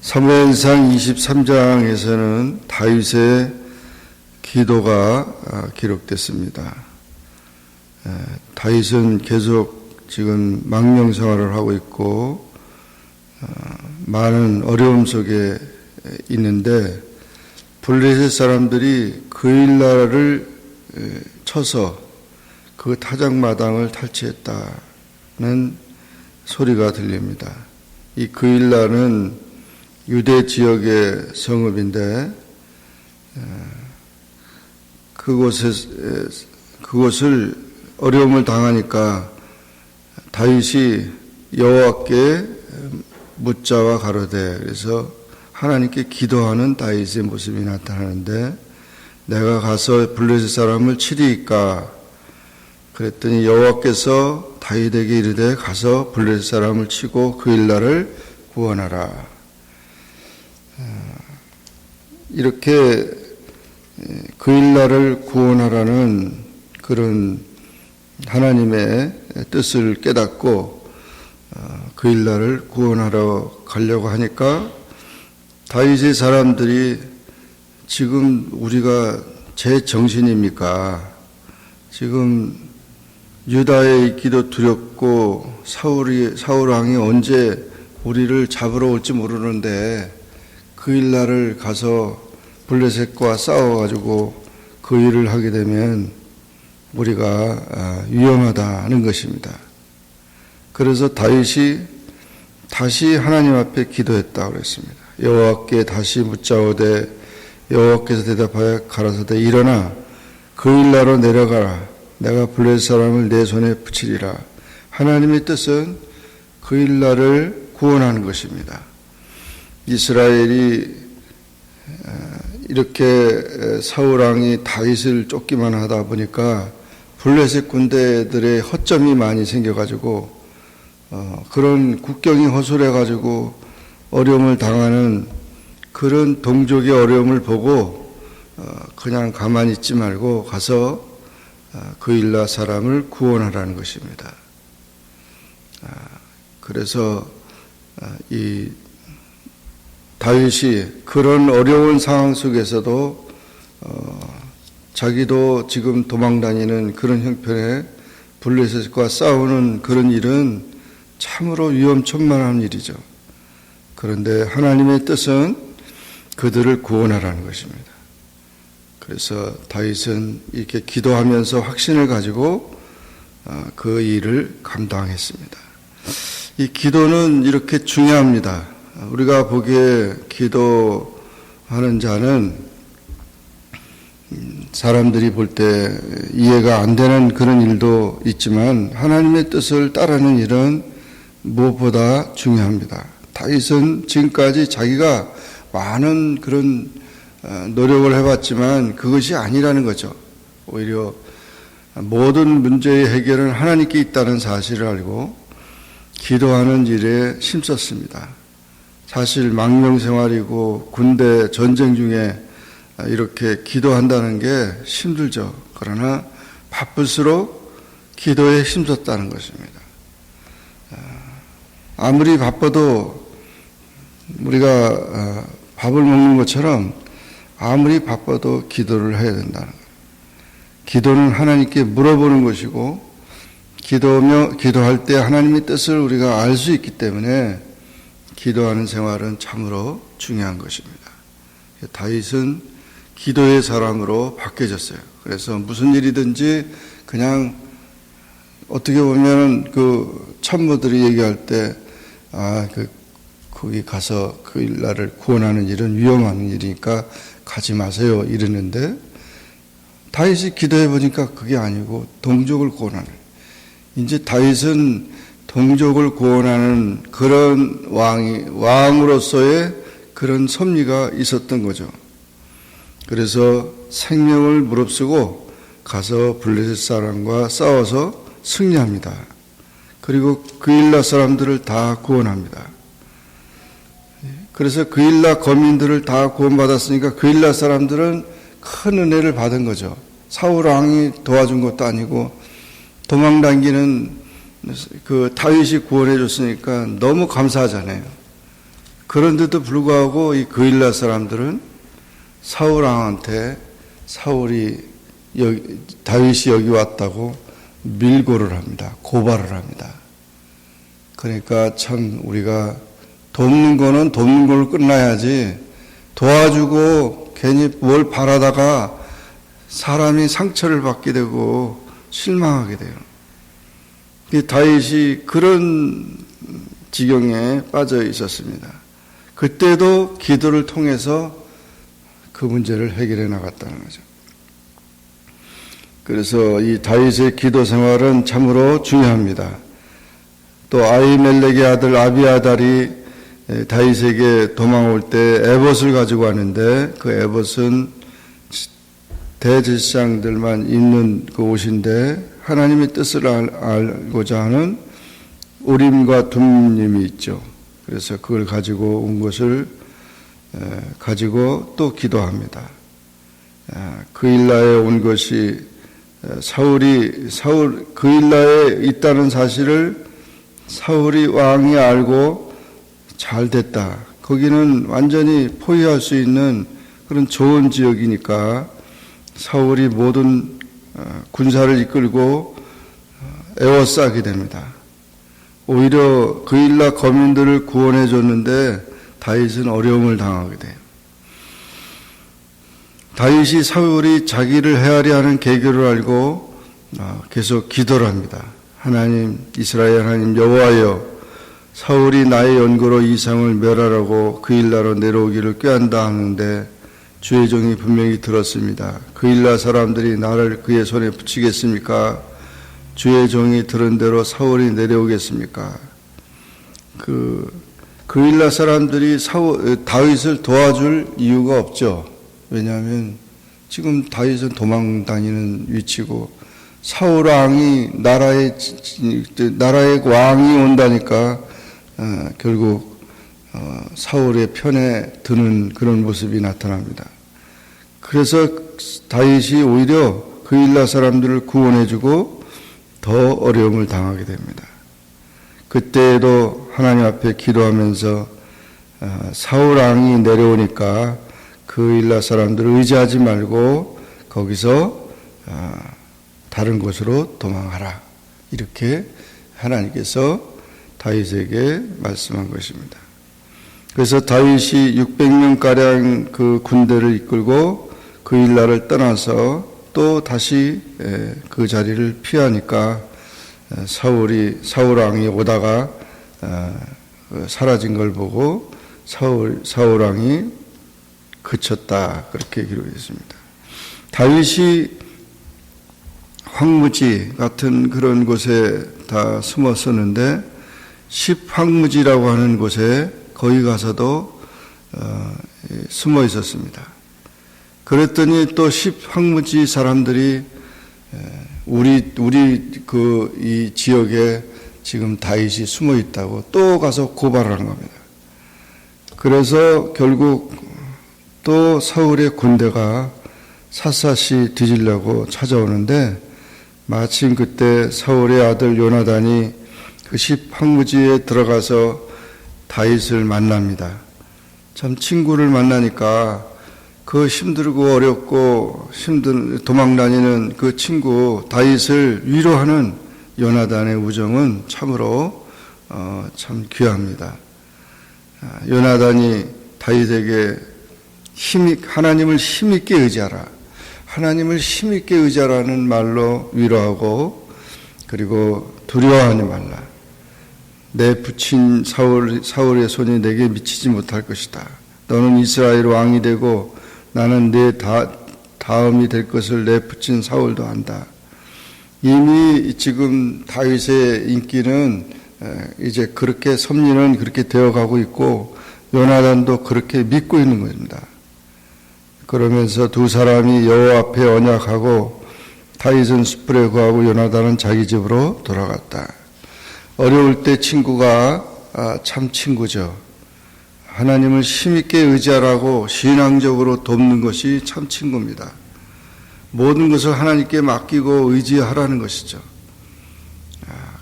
사무엘상 23장에서는 다윗의 기도가 기록됐습니다. 다윗은 계속 지금 망명 생활을 하고 있고 많은 어려움 속에 있는데 블레셋 사람들이 그 일나라를 쳐서 그 타작마당을 탈취했다는 소리가 들립니다. 이 그일라는 유대 지역의 성읍인데 그곳을 어려움을 당하니까 다윗이 여호와께 묻자와 가로되, 그래서 하나님께 기도하는 다윗의 모습이 나타나는데, 내가 가서 블레셋 사람을 치리이까? 그랬더니 여호와께서 다윗에게 이르되, 가서 블레셋 사람을 치고 그일라를 구원하라. 이렇게 그일라를 구원하라는 그런 하나님의 뜻을 깨닫고 그일라를 구원하러 가려고 하니까 다윗의 사람들이 지금 우리가 제 정신입니까? 지금 유다에 있기도 두렵고 사울 왕이 언제 우리를 잡으러 올지 모르는데 그일라를 가서 블레셋과 싸워가지고 그 일을 하게 되면 우리가 위험하다는 것입니다. 그래서 다윗이 다시 하나님 앞에 기도했다고 그랬습니다. 여호와께 다시 묻자오되, 여호와께서 대답하여 가라사대, 일어나 그일라로 내려가라. 내가 블레셋 사람을 내 손에 붙이리라. 하나님의 뜻은 그일라를 구원하는 것입니다. 이스라엘이 이렇게 사울왕이 다윗을 쫓기만 하다 보니까 블레셋 군대들의 허점이 많이 생겨가지고 그런 국경이 허술해가지고 어려움을 당하는 그런 동족의 어려움을 보고 그냥 가만히 있지 말고 가서 그일라 사람을 구원하라는 것입니다. 그래서 이 다윗이 그런 어려운 상황 속에서도 자기도 지금 도망다니는 그런 형편에 블레셋과 싸우는 그런 일은 참으로 위험천만한 일이죠. 그런데 하나님의 뜻은 그들을 구원하라는 것입니다. 그래서 다윗은 이렇게 기도하면서 확신을 가지고 그 일을 감당했습니다. 이 기도는 이렇게 중요합니다. 우리가 보기에 기도하는 자는 사람들이 볼 때 이해가 안 되는 그런 일도 있지만 하나님의 뜻을 따르는 일은 무엇보다 중요합니다. 다윗은 지금까지 자기가 많은 그런 노력을 해봤지만 그것이 아니라는 거죠. 오히려 모든 문제의 해결은 하나님께 있다는 사실을 알고 기도하는 일에 힘썼습니다. 사실 망명생활이고 군대 전쟁 중에 이렇게 기도한다는 게 힘들죠. 그러나 바쁠수록 기도에 힘썼다는 것입니다. 아무리 바빠도 우리가 밥을 먹는 것처럼 아무리 바빠도 기도를 해야 된다는 거예요. 기도는 하나님께 물어보는 것이고 기도할 때 하나님의 뜻을 우리가 알 수 있기 때문에 기도하는 생활은 참으로 중요한 것입니다. 다윗은 기도의 사람으로 바뀌어졌어요. 그래서 무슨 일이든지 그냥 어떻게 보면 그 참모들이 얘기할 때 거기 가서 그 나라를 구원하는 일은 위험한 일이니까 가지 마세요 이러는데 다윗이 기도해 보니까 그게 아니고 동족을 구원하는, 이제 다윗은 동족을 구원하는 그런 왕으로서의 그런 섭리가 있었던 거죠. 그래서 생명을 무릅쓰고 가서 블레셋 사람과 싸워서 승리합니다. 그리고 그일라 사람들을 다 구원합니다. 그래서 그일라 거민들을 다 구원받았으니까 그일라 사람들은 큰 은혜를 받은 거죠. 사울 왕이 도와준 것도 아니고 도망다니는 그 다윗이 구원해 줬으니까 너무 감사하잖아요. 그런데도 불구하고 이 그일라 사람들은 사울 왕한테 다윗이 여기 왔다고 밀고를 합니다. 고발을 합니다. 그러니까 참 우리가 돕는 거는 돕는 걸로 끝나야지, 도와주고 괜히 뭘 바라다가 사람이 상처를 받게 되고 실망하게 돼요. 다윗이 그런 지경에 빠져 있었습니다. 그때도 기도를 통해서 그 문제를 해결해 나갔다는 거죠. 그래서 이 다윗의 기도 생활은 참으로 중요합니다. 또 아히멜렉의 아들 아비아달이 다윗에게 도망올 때 에봇을 가지고 왔는데, 그 에봇은 대제사장들만 입는 그 옷인데 하나님의 뜻을 알고자 하는 우림과 둠림이 있죠. 그래서 그걸 가지고 온 것을 가지고 또 기도합니다. 그일라에 온 것이 그일라에 있다는 사실을 사울이 왕이 알고 잘 됐다. 거기는 완전히 포위할 수 있는 그런 좋은 지역이니까 사울이 모든 군사를 이끌고 에워싸게 됩니다. 오히려 그일라 거민들을 구원해 줬는데 다윗은 어려움을 당하게 돼요. 다윗이 사울이 자기를 헤아려 하는 계교를 알고 계속 기도를 합니다. 하나님, 이스라엘 하나님 여호와여, 사울이 나의 연고로 이 상을 멸하라고 그일라로 내려오기를 꾀한다 하는데 주의 종이 분명히 들었습니다. 그일라 사람들이 나를 그의 손에 붙이겠습니까? 주의 종이 들은 대로 사울이 내려오겠습니까? 그일라 사람들이 다윗을 도와줄 이유가 없죠. 왜냐하면 지금 다윗은 도망 다니는 위치고 사울 왕이 나라의 왕이 온다니까 결국 사울의 편에 드는 그런 모습이 나타납니다. 그래서 다윗이 오히려 그일라 사람들을 구원해주고 더 어려움을 당하게 됩니다. 그때에도 하나님 앞에 기도하면서 사울 왕이 내려오니까 그일라 사람들을 의지하지 말고 거기서 다른 곳으로 도망하라, 이렇게 하나님께서 다윗에게 말씀한 것입니다. 그래서 다윗이 600명가량 그 군대를 이끌고 그일라를 떠나서 또 다시 그 자리를 피하니까 사울 왕이 오다가 사라진 걸 보고 사울 왕이 그쳤다, 그렇게 기록되어 있습니다. 다윗이 황무지 같은 그런 곳에 다 숨었었는데 십황무지라고 하는 곳에 거기 가서도 숨어 있었습니다. 그랬더니 또 십황무지 사람들이 우리 이 지역에 지금 다윗이 숨어 있다고 또 가서 고발을 한 겁니다. 그래서 결국 또 사울의 군대가 샅샅이 뒤지려고 찾아오는데 마침 그때 사울의 아들 요나단이 그 십황무지에 들어가서 다윗을 만납니다. 참 친구를 만나니까 그 힘들고 어렵고 도망다니는 그 친구 다윗을 위로하는 요나단의 우정은 참으로 참 귀합니다. 요나단이 다윗에게 하나님을 힘있게 의지하라, 하나님을 힘있게 의지하라는 말로 위로하고, 그리고 두려워하지 말라. 내 붙인 사울의 손이 내게 미치지 못할 것이다. 너는 이스라엘 왕이 되고 나는 내 다음이 될 것을 내 붙인 사울도 안다. 이미 지금 다윗의 인기는 이제 그렇게 섭리는 그렇게 되어가고 있고 요나단도 그렇게 믿고 있는 것입니다. 그러면서 두 사람이 여호와 앞에 언약하고 다윗은 숯불에 구하고 요나단은 자기 집으로 돌아갔다. 어려울 때 친구가 참 친구죠. 하나님을 힘있게 의지하라고 신앙적으로 돕는 것이 참 친구입니다. 모든 것을 하나님께 맡기고 의지하라는 것이죠.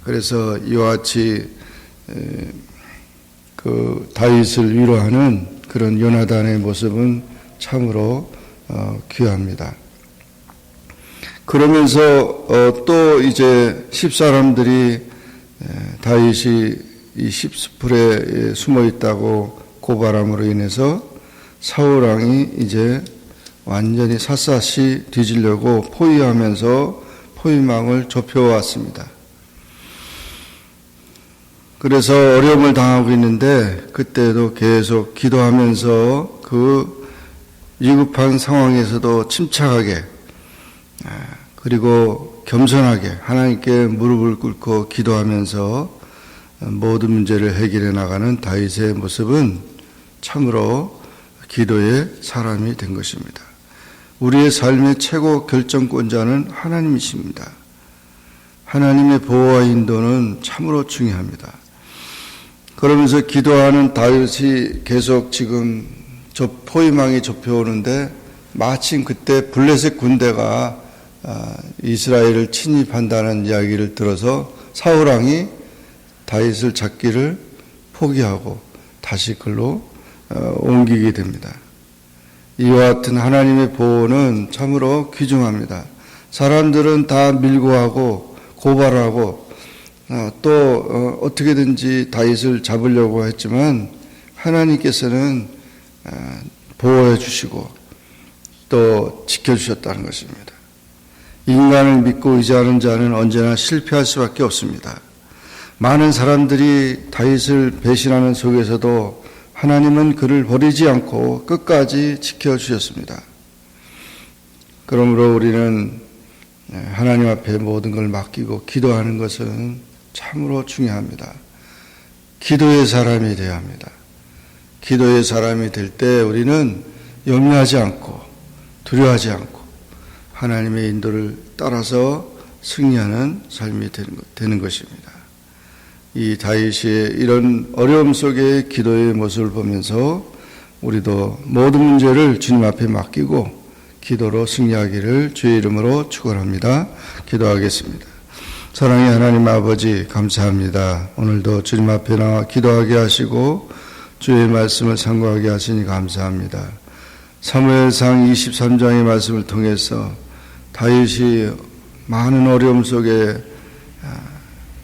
그래서 이와 같이 그 다윗을 위로하는 그런 요나단의 모습은 참으로 귀합니다. 그러면서 또 이제 10사람들이 다윗이 이 십스풀에 숨어 있다고 고발함으로 인해서 사울 왕이 이제 완전히 샅샅이 뒤지려고 포위하면서 포위망을 좁혀왔습니다. 그래서 어려움을 당하고 있는데 그때도 계속 기도하면서 그 위급한 상황에서도 침착하게 그리고 겸손하게 하나님께 무릎을 꿇고 기도하면서 모든 문제를 해결해 나가는 다윗의 모습은 참으로 기도의 사람이 된 것입니다. 우리의 삶의 최고 결정권자는 하나님이십니다. 하나님의 보호와 인도는 참으로 중요합니다. 그러면서 기도하는 다윗이 계속 지금 포위망이 좁혀오는데 마침 그때 블레셋 군대가 이스라엘을 침입한다는 이야기를 들어서 사울 왕이 다윗을 잡기를 포기하고 다시 그걸로 옮기게 됩니다. 이와 같은 하나님의 보호는 참으로 귀중합니다. 사람들은 다 밀고하고 고발하고 또 어떻게든지 다윗을 잡으려고 했지만 하나님께서는 보호해 주시고 또 지켜주셨다는 것입니다. 인간을 믿고 의지하는 자는 언제나 실패할 수밖에 없습니다. 많은 사람들이 다윗을 배신하는 속에서도 하나님은 그를 버리지 않고 끝까지 지켜주셨습니다. 그러므로 우리는 하나님 앞에 모든 걸 맡기고 기도하는 것은 참으로 중요합니다. 기도의 사람이 되어야 합니다. 기도의 사람이 될 때 우리는 염려하지 않고 두려워하지 않고 하나님의 인도를 따라서 승리하는 삶이 되는 것입니다. 이 다윗의 이런 어려움 속의 기도의 모습을 보면서 우리도 모든 문제를 주님 앞에 맡기고 기도로 승리하기를 주의 이름으로 축원합니다. 기도하겠습니다. 사랑의 하나님 아버지 감사합니다. 오늘도 주님 앞에 나와 기도하게 하시고 주의 말씀을 상고하게 하시니 감사합니다. 사무엘상 23장의 말씀을 통해서 다윗이 많은 어려움 속에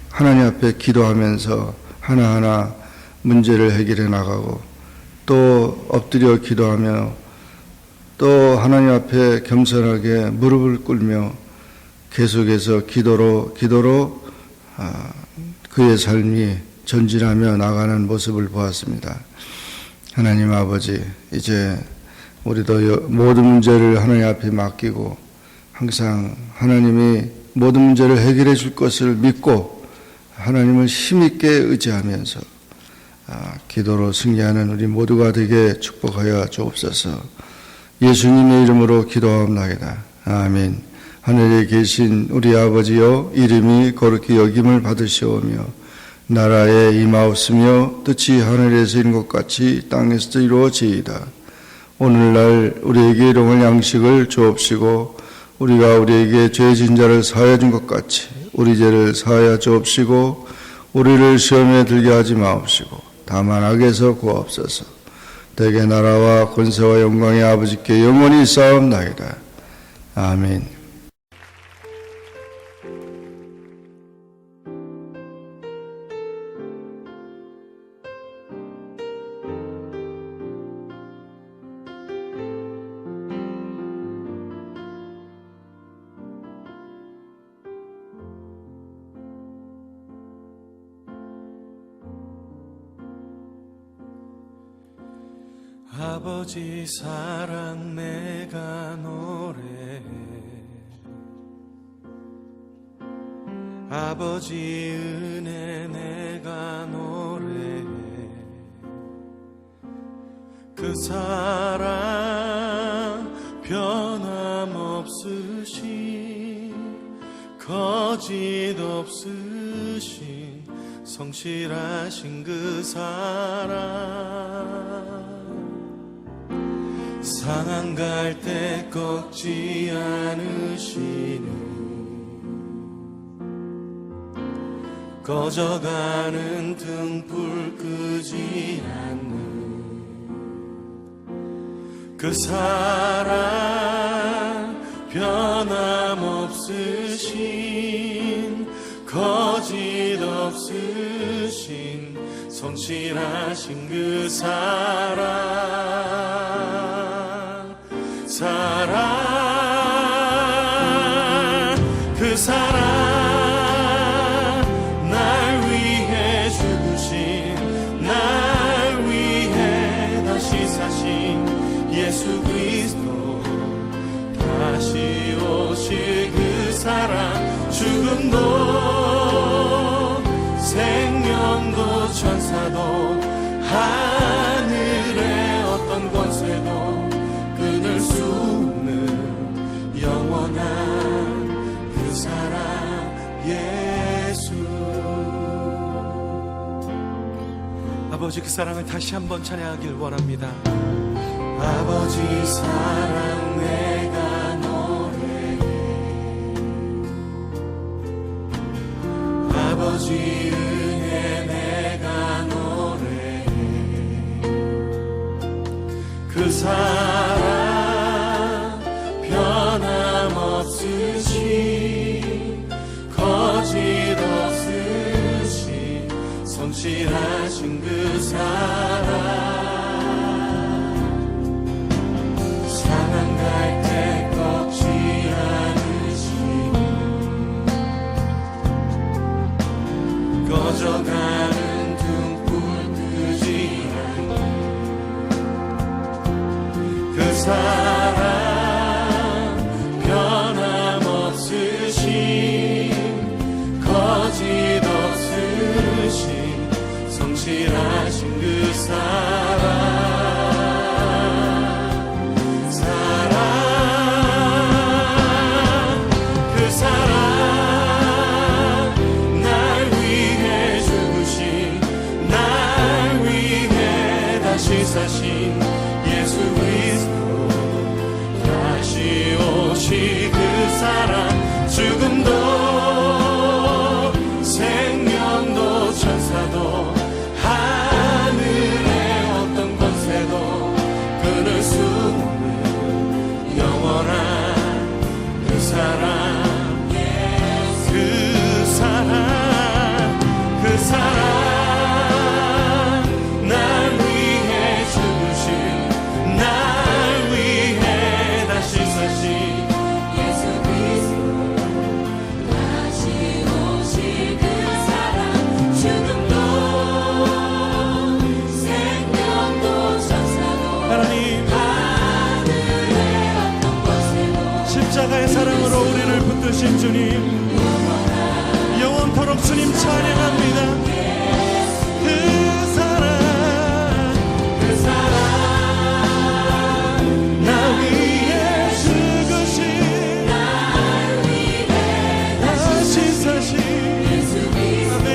하나님 앞에 기도하면서 하나하나 문제를 해결해 나가고 또 엎드려 기도하며 또 하나님 앞에 겸손하게 무릎을 꿇며 계속해서 기도로 그의 삶이 전진하며 나가는 모습을 보았습니다. 하나님 아버지, 이제 우리도 모든 문제를 하나님 앞에 맡기고 항상 하나님이 모든 문제를 해결해 줄 것을 믿고 하나님을 힘있게 의지하면서 기도로 승리하는 우리 모두가 되게 축복하여 주옵소서. 예수님의 이름으로 기도하옵나이다. 아멘. 하늘에 계신 우리 아버지여, 이름이 거룩히 여김을 받으시오며 나라에 임하옵으며 뜻이 하늘에서 이룬 것 같이 땅에서도 이루어지이다. 오늘날 우리에게 일용할 양식을 주옵시고 우리가 우리에게 죄 진 자를 사하여 준 것 같이 우리 죄를 사하여 주옵시고 우리를 시험에 들게 하지 마옵시고 다만 악에서 구하옵소서. 대개 나라와 권세와 영광의 아버지께 영원히 있사옵나이다. 아멘. 아버지 사랑 내가 노래해 아버지 은혜 내가 노래해 그 사랑 변함없으신 거짓 없으신 성실하신 그 사랑 상한 갈 때 꺾지 않으시는 꺼져가는 등불 끄지 그 사랑 변함없으신 거짓 없으신 성실하신 그 사랑 그 사랑 날 위해 죽으신 날 위해 다시 사신 예수 그리스도 다시 오실 그 사랑 죽음도 생명도 천사도 하늘의 어떤 권세도 끊을 수 없는 영원한 그 사랑 예수. 아버지, 그 사랑을 다시 한번 찬양하길 원합니다. 아버지 사랑 내가 노래해 아버지 은혜 내가 노래해 그 사랑 변함없으신 거짓 없으신 성실하신 그 사랑 갈 때 꺾지 않으시니 꺼져가는 등불 끄지 않니 그 사랑 변함없으신 거짓 없으신 성실하신 그 사랑 사신 예수 그리스도 다시 오실 그 사랑 죽음도 생명도 천사도 하늘의 어떤 권세도 끊을 수 없는 영원한 그 사랑 그 사랑 그 사랑 십자가의 사랑으로 우리를 붙드신 주님, 영원토록 주님 찬양합니다. 그 사랑 나 위해 죽으신 다시 사신 아멘.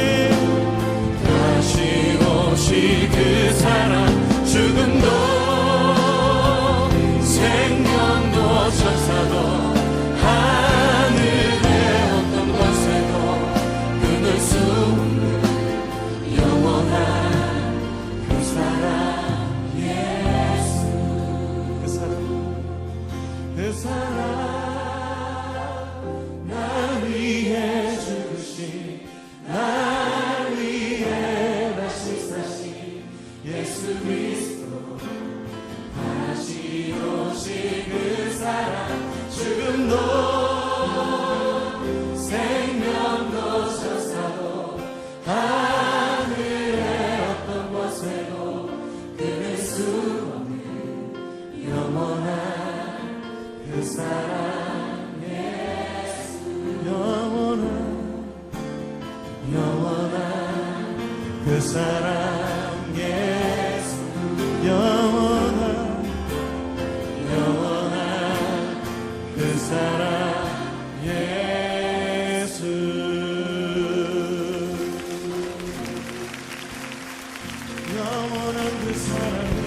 다시 오실 그 사랑 죽음도 생명도 천사도 하늘의 어떤 권세도 끊을 수 없는 영원한 그 사랑 예수 그 사랑 날 위해 죽으신 날 위해 다시 사신 예수 그리스도 다시 오실 그 사랑 죽음도 생명도 천사도 하늘의 어떤 권세도 끊을 수 없는 영원한 그 사랑 예수 영원한 그 사랑 예수 영원한 그 사랑 예수 영원한 그 사랑